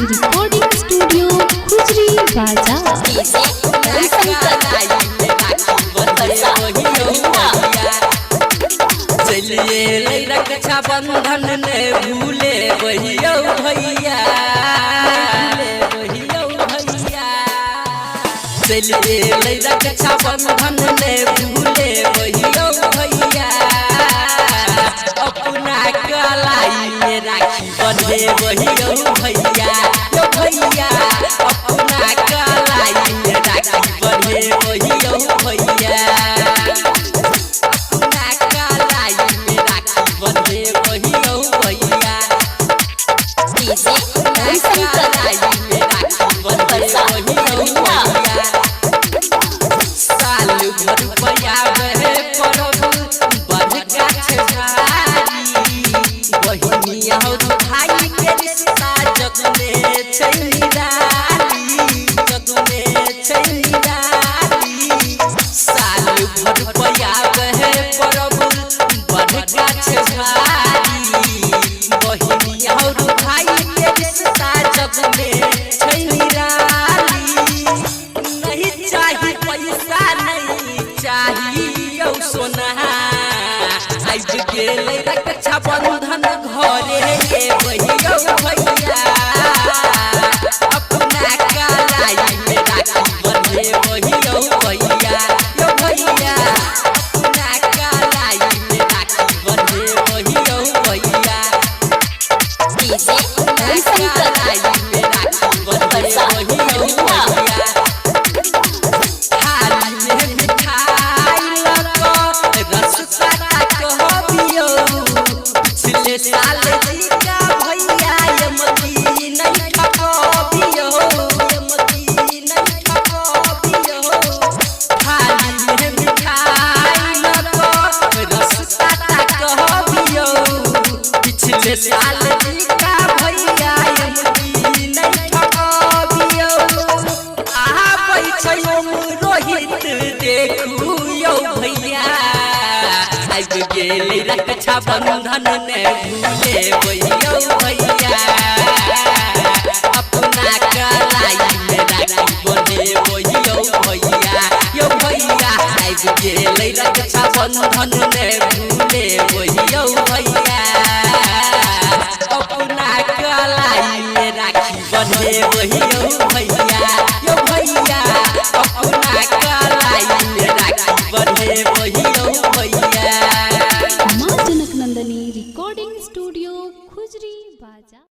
Recording studio खुजरी बाजा। चलिए रक्षा बंधन ने भूले भैया भैया, चलिए रक्षा बंधन ने भूले भैया भैया, अपना कलाई में राखी बंधे भैया भैया, यो भैया अपना कलाई में राखी बंधे भैया भैया, अपना कलाई में राखी बंधे भैया भैया, अपना कलाई में राखी बंधे भैया भैया। साल भर पया बहे परब बड़ गाछ भारी, बहिनिया हो भाई के रिश्ता जग में छै निराली, जग में छै निराली। साल भर पया बहे परब बड़ गाछ भारी, बहिनिया हो भाई के रिश्ता जग में छै निराली। नहीं चाहिए पैसा नहीं चाहिए सोना, आज गेले रक्षा बंधन घरे के भैया भैया, अपना कलाई में राखी बंधे भैया भैया, यो भैया अपना कलाई में राखी बंधे भैया भैया, अपना कलाई में राखी बंधे भैया भैया। पिछले साल जीका भैया यमती नहीं ठकाबियो, यमती नहीं ठकाबियो, थाली में मिठाई न तो रसता कहबियो। पिछले साल जीका भैया यमती नहीं ठकाबियो, आबै छै रोहित देखू यो भैया, आज गेले रक्षा बंधन ने भूले भैया भैया, अपना कलाई में राखी बंधे भैया भैया, यो भैया आज गेले रक्षा बंधन ने भूले भैया भैया, अपना कलाई में राखी बंधे भैया भैया, यो भैया अपना कलाई में राखी बंधे भैया भैया। माँ जनक नंदनी रिकॉर्डिंग स्टूडियो खुजरी बाजा।